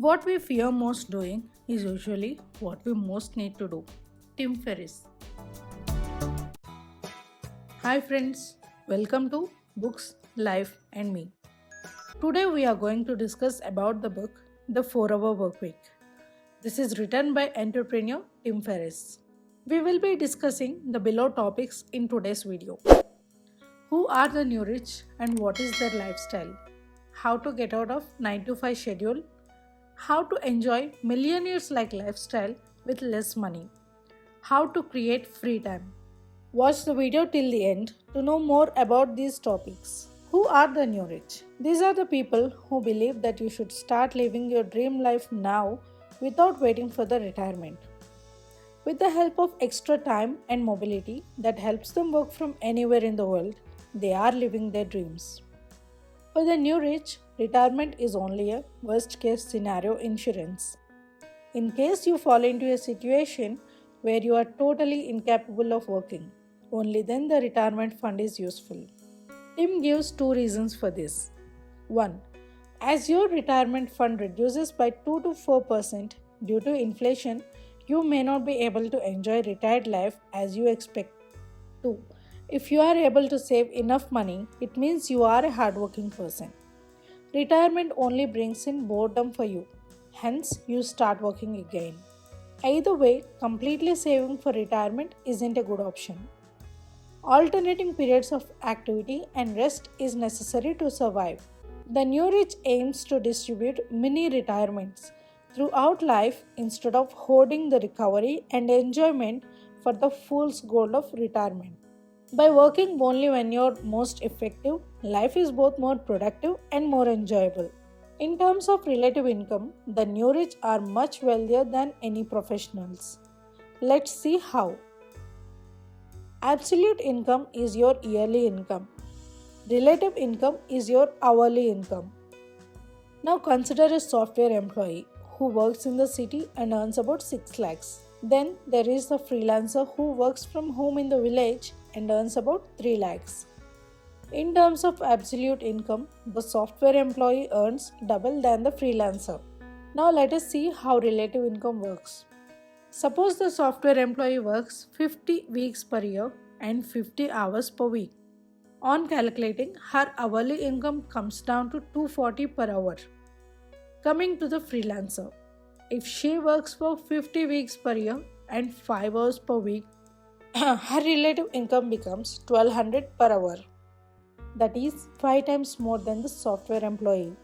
What we fear most doing is usually what we most need to do. Tim Ferriss. Hi friends, welcome to Books, Life and Me. Today we are going to discuss about the book The 4-Hour Workweek. This is written by entrepreneur Tim Ferriss. We will be discussing the below topics in today's video. Who are the new rich and what is their lifestyle? How to get out of 9 to 5 schedule? How to enjoy millionaires like lifestyle with less money? How to create free time? Watch the video till the end to know more about these topics. Who are the new rich? These are the people who believe that you should start living your dream life now without waiting for the retirement. With the help of extra time and mobility that helps them work from anywhere in the world, they are living their dreams. For the new rich, retirement is only a worst case scenario insurance. In case you fall into a situation where you are totally incapable of working, only then the retirement fund is useful. Tim gives two reasons for this. 1. As your retirement fund reduces by 2 to 4% due to inflation, you may not be able to enjoy retired life as you expect. 2. If you are able to save enough money, it means you are a hardworking person. Retirement only brings in boredom for you, hence, you start working again. Either way, completely saving for retirement isn't a good option. Alternating periods of activity and rest is necessary to survive. The New Rich aims to distribute mini retirements throughout life instead of hoarding the recovery and enjoyment for the fool's gold of retirement. By working only when you're most effective, life is both more productive and more enjoyable. In terms of relative income, the new rich are much wealthier than any professionals. Let's see how. Absolute income is your yearly income. Relative income is your hourly income. Now consider a software employee who works in the city and earns about 6 lakhs. Then there is the freelancer who works from home in the village and earns about 3 lakhs. In terms of absolute income, the software employee earns double than the freelancer. Now let us see how relative income works. Suppose the software employee works 50 weeks per year and 50 hours per week. On calculating, her hourly income comes down to 240 per hour. Coming to the freelancer, if she works for 50 weeks per year and 5 hours per week, her relative income becomes 1200 per hour. That is 5 times more than the software employee.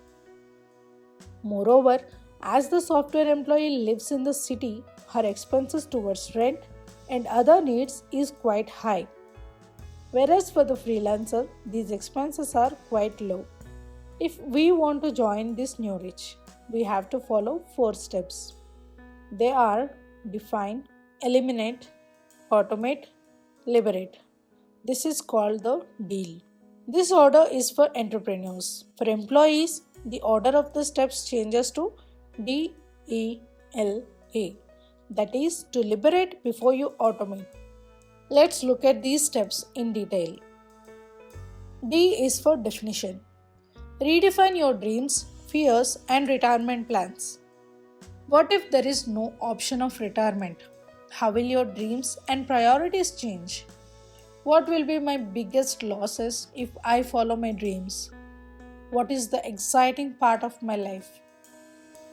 Moreover, as the software employee lives in the city, her expenses towards rent and other needs is quite high. Whereas for the freelancer, these expenses are quite low. If we want to join this new rich, we have to follow 4 steps. They are define, eliminate, automate, liberate. This is called the deal. This order is for entrepreneurs. For employees, the order of the steps changes to DELA. That is to liberate before you automate. Let's look at these steps in detail. D is for definition. Redefine your dreams, fears, and retirement plans. What if there is no option of retirement? How will your dreams and priorities change? What will be my biggest losses if I follow my dreams? What is the exciting part of my life?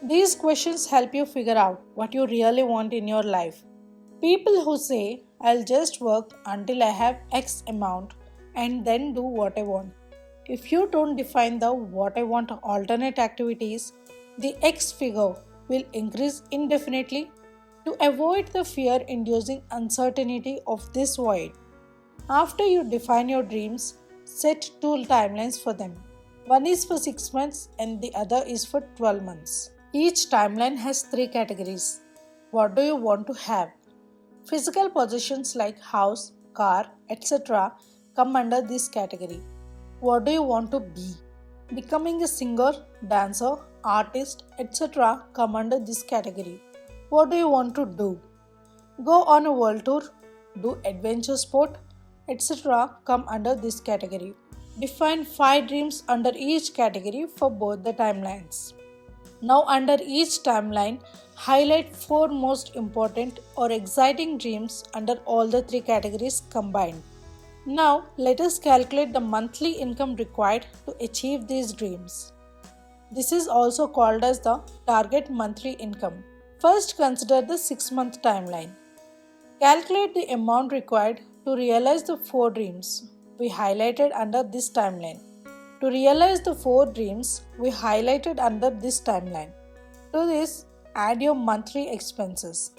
These questions help you figure out what you really want in your life. People who say, I'll just work until I have X amount and then do what I want. If you don't define the what I want alternate activities, the X figure will increase indefinitely. To avoid the fear-inducing uncertainty of this void, after you define your dreams, set 2 timelines for them. One is for 6 months and the other is for 12 months. Each timeline has 3 categories. What do you want to have? Physical possessions like house, car, etc. come under this category. What do you want to be? Becoming a singer, dancer, artist, etc. come under this category. What do you want to do? Go on a world tour, do adventure sport, etc. come under this category. Define 5 dreams under each category for both the timelines. Now, under each timeline, highlight 4 most important or exciting dreams under all the 3 categories combined. Now, let us calculate the monthly income required to achieve these dreams. This is also called as the target monthly income. First, consider the 6-month timeline. Calculate the amount required to realize the 4 dreams we highlighted under this timeline. To realize the 4 dreams we highlighted under this timeline. To this, add your monthly expenses.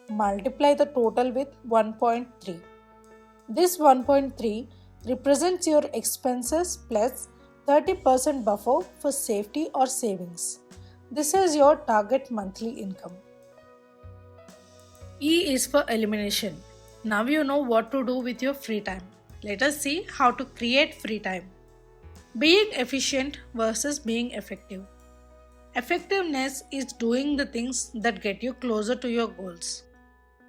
Multiply the total with 1.3. This 1.3 represents your expenses plus 30% buffer for safety or savings. This is your target monthly income. E is for elimination. Now you know what to do with your free time. Let us see how to create free time. Being efficient versus being effective. Effectiveness is doing the things that get you closer to your goals.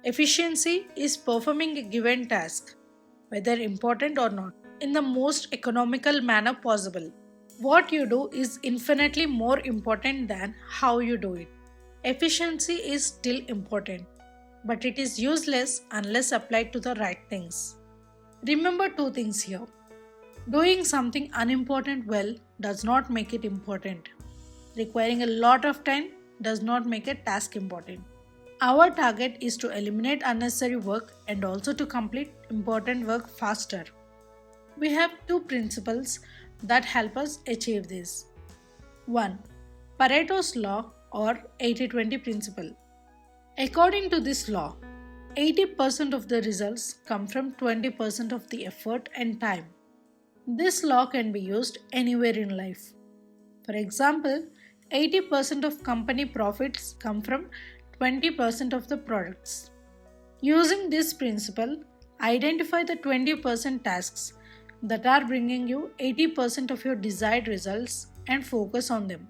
Efficiency is performing a given task, whether important or not, in the most economical manner possible. What you do is infinitely more important than how you do it. Efficiency is still important, but it is useless unless applied to the right things. Remember 2 things here. Doing something unimportant well does not make it important. Requiring a lot of time does not make a task important. Our target is to eliminate unnecessary work and also to complete important work faster. We have 2 principles that help us achieve this. 1. Pareto's law or 80-20 principle. According to this law, 80% of the results come from 20% of the effort and time. This law can be used anywhere in life. For example, 80% of company profits come from 20% of the products. Using this principle, identify the 20% tasks that are bringing you 80% of your desired results and focus on them.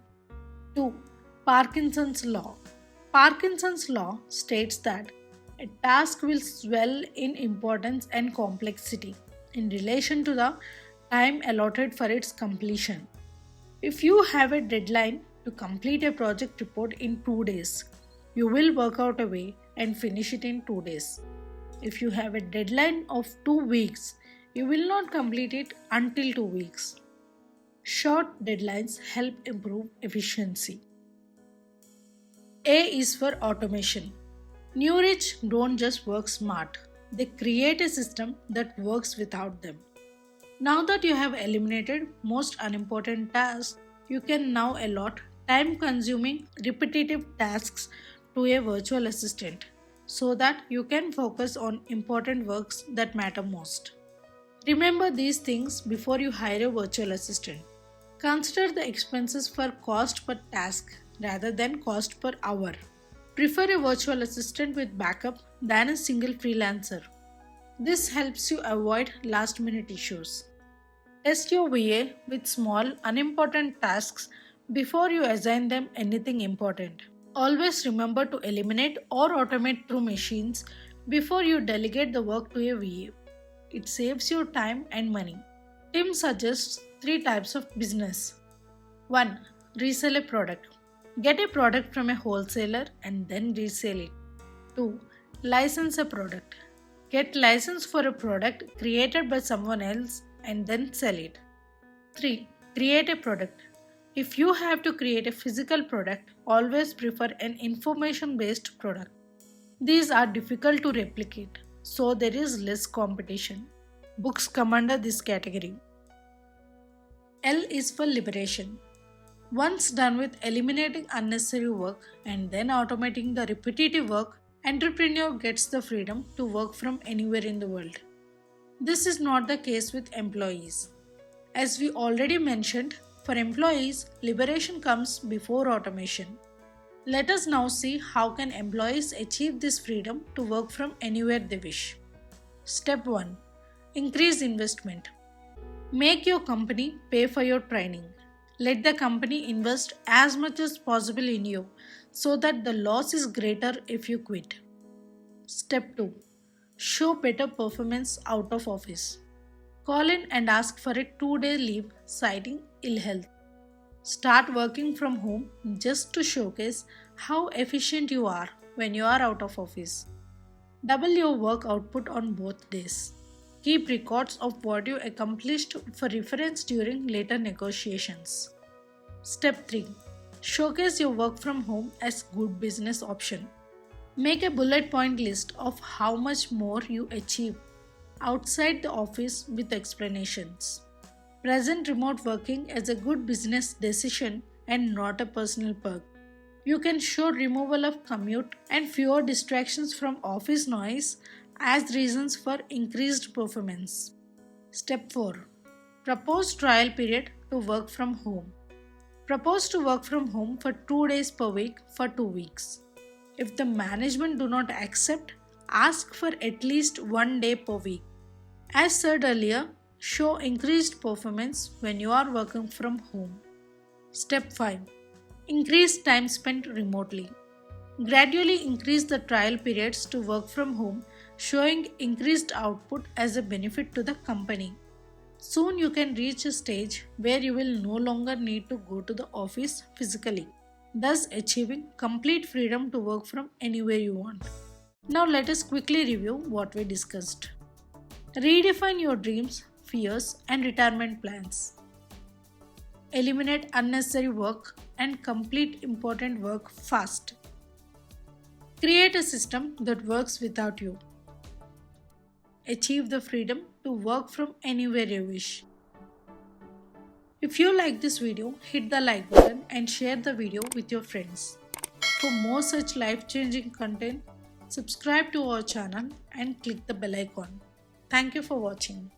2. Parkinson's law. Parkinson's law states that a task will swell in importance and complexity in relation to the time allotted for its completion. If you have a deadline to complete a project report in 2 days, you will work out a way and finish it in 2 days. If you have a deadline of 2 weeks, you will not complete it until 2 weeks. Short deadlines help improve efficiency. A is for automation. New Rich don't just work smart, they create a system that works without them. Now that you have eliminated most unimportant tasks, you can now allot time-consuming, repetitive tasks to a virtual assistant so that you can focus on important works that matter most. Remember these things before you hire a virtual assistant. Consider the expenses for cost per task rather than cost per hour. Prefer a virtual assistant with backup than a single freelancer. This helps you avoid last-minute issues. Test your VA with small, unimportant tasks before you assign them anything important. Always remember to eliminate or automate through machines before you delegate the work to a VA. It saves you time and money. Tim suggests 3 types of business. 1. Resell a product. Get a product from a wholesaler and then resell it. 2. License a product. Get license for a product created by someone else and then sell it. 3. Create a product. If you have to create a physical product, always prefer an information-based product. These are difficult to replicate, so there is less competition. Books come under this category. L is for liberation. Once done with eliminating unnecessary work and then automating the repetitive work, entrepreneur gets the freedom to work from anywhere in the world. This is not the case with employees. As we already mentioned, for employees, liberation comes before automation. Let us now see how can employees achieve this freedom to work from anywhere they wish. Step 1. Increase investment. Make your company pay for your training. Let the company invest as much as possible in you so that the loss is greater if you quit. Step 2. Show better performance out of office. Call in and ask for a 2-day leave citing ill health. Start working from home just to showcase how efficient you are when you are out of office. Double your work output on both days. Keep records of what you accomplished for reference during later negotiations. Step 3. Showcase your work from home as good business option. Make a bullet point list of how much more you achieve outside the office with explanations. Present remote working as a good business decision and not a personal perk. You can show removal of commute and fewer distractions from office noise as reasons for increased performance. Step 4. Propose trial period to work from home. Propose to work from home for 2 days per week for 2 weeks. If the management do not accept, ask for at least 1 day per week. As said earlier, show increased performance when you are working from home. Step 5. Increase time spent remotely. Gradually increase the trial periods to work from home, showing increased output as a benefit to the company. Soon you can reach a stage where you will no longer need to go to the office physically, thus achieving complete freedom to work from anywhere you want. Now let us quickly review what we discussed. Redefine your dreams, fears, and retirement plans. Eliminate unnecessary work and complete important work fast. Create a system that works without you. Achieve the freedom to work from anywhere you wish. If you like this video, hit the like button and share the video with your friends. For more such life-changing content, subscribe to our channel and click the bell icon. Thank you for watching.